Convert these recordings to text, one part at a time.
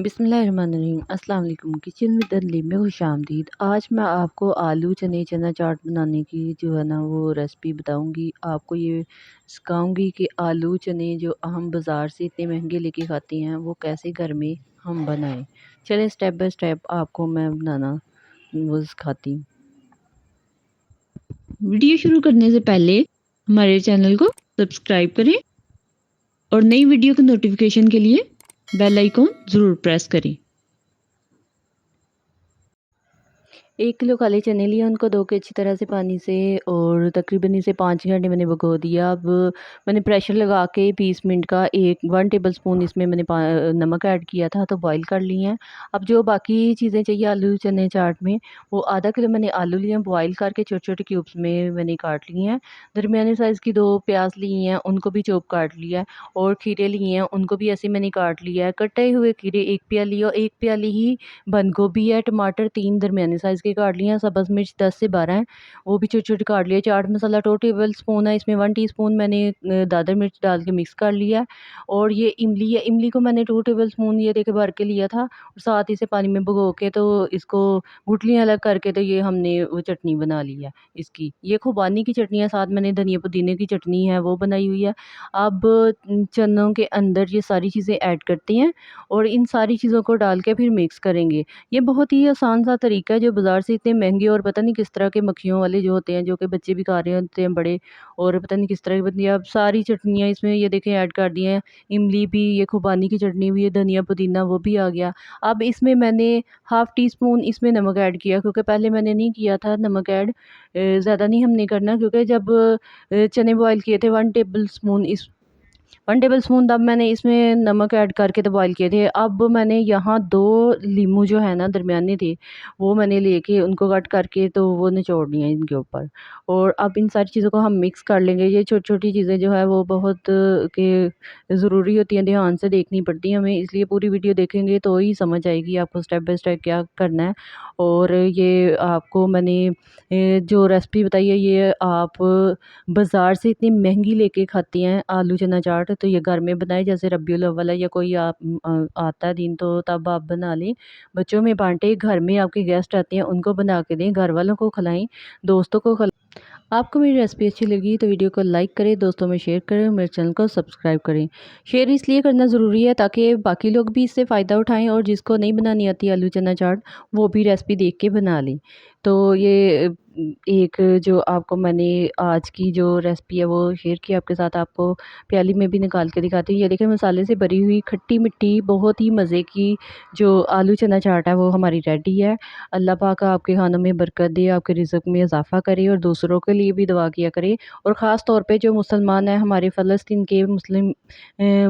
बिस्मिल्लाहिर्रहमानिर्रहीम। अस्सलाम वालेकुम। किचन विद अनलीम में खुशामदीद। आज मैं आपको आलू चने चना चाट बनाने की जो है ना वो रेसिपी बताऊंगी। आपको ये सिखाऊंगी कि आलू चने जो हम बाज़ार से इतने महंगे लेके खाते हैं वो कैसे घर में हम बनाएं। चलें स्टेप बाय स्टेप आपको मैं बनाना वो सिखाती हूँ। वीडियो शुरू करने से पहले हमारे चैनल को सब्सक्राइब करें और नई वीडियो के नोटिफिकेशन के लिए बेल आइकॉन ज़रूर प्रेस करें। 1 किलो काले चने लिए, उनको धो के अच्छी तरह से पानी से और तकरीबन इसे 5 घंटे मैंने भिगो दिया। अब मैंने प्रेशर लगा के 20 मिनट का 1 टेबल स्पून इसमें मैंने नमक ऐड किया था, तो बॉईल कर लिए हैं। अब जो बाकी चीज़ें चाहिए आलू चने चाट में, वो आधा किलो मैंने आलू लिए हैं, बॉईल करके छोटे छोटे क्यूब्स में मैंने काट लिए हैं। दरमियाने साइज़ की 2 प्याज ली हैं, उनको भी चॉप काट लिया है। और खीरे लिए हैं, उनको भी ऐसे मैंने काट लिया है। कटे हुए खीरे 1 प्याली और 1 प्याली ही बंद गोभी है, टमाटर 3 दरमियाने साइज़ के काट लिए हैं, सब्ज़ मिर्च 10 से 12 हैं, वो भी छोटे-छोटे काट लिए। चाट मसाला 2 टेबल स्पून है, इसमें 1 टीस्पून मैंने दादर मिर्च डाल के मिक्स कर लिया है। और ये इमली है, इमली को मैंने 2 टेबल स्पून ये देखिए भर के लिया था और साथ ही से पानी में भिगो के तो इसको गुठलियाँ अलग करके तो ये हमने वो चटनी बना ली है इसकी। ये खुबानी की चटनी है, साथ मैंने धनिया पुदीने की चटनी है वो बनाई हुई है। अब चनों के अंदर ये सारी चीज़ें ऐड करते हैं और इन सारी चीज़ों को डाल के फिर मिक्स करेंगे। ये बहुत ही आसान सा तरीका है जो बाज़ार से इतने महँगे और पता नहीं किस तरह के मक्खियों वाले जो होते हैं, जो कि बच्चे भी खा रहे होते हैं बड़े, और पता नहीं किस तरह की बनती है। अब सारी चटनियाँ इसमें ये देखें ऐड कर दी हैं। इमली भी, ये खुबानी की चटनी भी है, धनिया पुदीना वो भी आ गया। अब इसमें मैंने हाफ़ टी स्पून इसमें नमक ऐड किया, क्योंकि पहले मैंने नहीं किया था नमक ऐड। ज़्यादा नहीं हमने करना, क्योंकि जब चने बॉयल किए थे 1 टेबल स्पून तब मैंने इसमें नमक ऐड करके तो बॉयल किए थे। अब मैंने यहाँ 2 लीमू जो है ना दरमियाने थे, वो मैंने लेके उनको कट करके तो वो निचोड़ लिए हैं इनके ऊपर। और अब इन सारी चीज़ों को हम मिक्स कर लेंगे। ये छोटी-छोटी चीज़ें जो है वो बहुत के ज़रूरी होती हैं, ध्यान से देखनी पड़ती हैं हमें, इसलिए पूरी वीडियो देखेंगे तो ही समझ आएगी आपको स्टेप बाय स्टेप क्या करना है। और ये आपको मैंने जो रेसिपी बताई है ये आप बाज़ार से इतनी महँगी लेके खाती हैं आलू चना चाट, तो ये घर में बनाएँ। जैसे रब्बीउल अव्वल है या कोई आता है दिन तो तब आप बना लें। बच्चों में बाँटें, घर में आपके गेस्ट आते हैं उनको बना के दें, घरवालों को खिलाएँ, दोस्तों को आपको मेरी रेसिपी अच्छी लगी तो वीडियो को लाइक करें, दोस्तों में शेयर करें, मेरे चैनल को सब्सक्राइब करें। शेयर इसलिए करना ज़रूरी है ताकि बाकी लोग भी इससे फ़ायदा उठाएँ और जिसको नहीं बनानी आती आलू चना चाट, वो भी रेसिपी देख के बना लें। तो ये एक जो आपको मैंने आज की जो रेसिपी है वो शेयर की आपके साथ, आपको प्याली में भी निकाल के दिखाती हूँ। ये देखिए मसाले से भरी हुई खट्टी-मीठी बहुत ही मज़े की जो आलू चना चाट है वो हमारी रेडी है। अल्लाह पाक आपके खानों में बरकत दे, आपके रिज़्क में इज़ाफ़ा करे और दूसरों के लिए भी दुआ किया करें। और ख़ास तौर पे जो मुसलमान हैं, हमारे फ़लस्तीन के मुस्लिम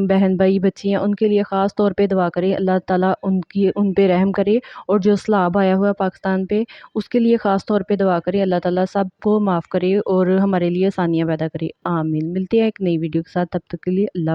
बहन भाई बच्चे हैं, उनके लिए ख़ास तौर पे दुआ करें, अल्लाह ताला उन पे रहम करे। और जो सैलाब आया हुआ है पाकिस्तान पे, उसके लिए ख़ास तौर पे दुआ करें, अल्लाह ताला सबको माफ़ करे और हमारे लिए आसानियाँ पैदा करे। आमीन। मिलते हैं एक नई वीडियो के साथ, तब तक के लिए अल्लाह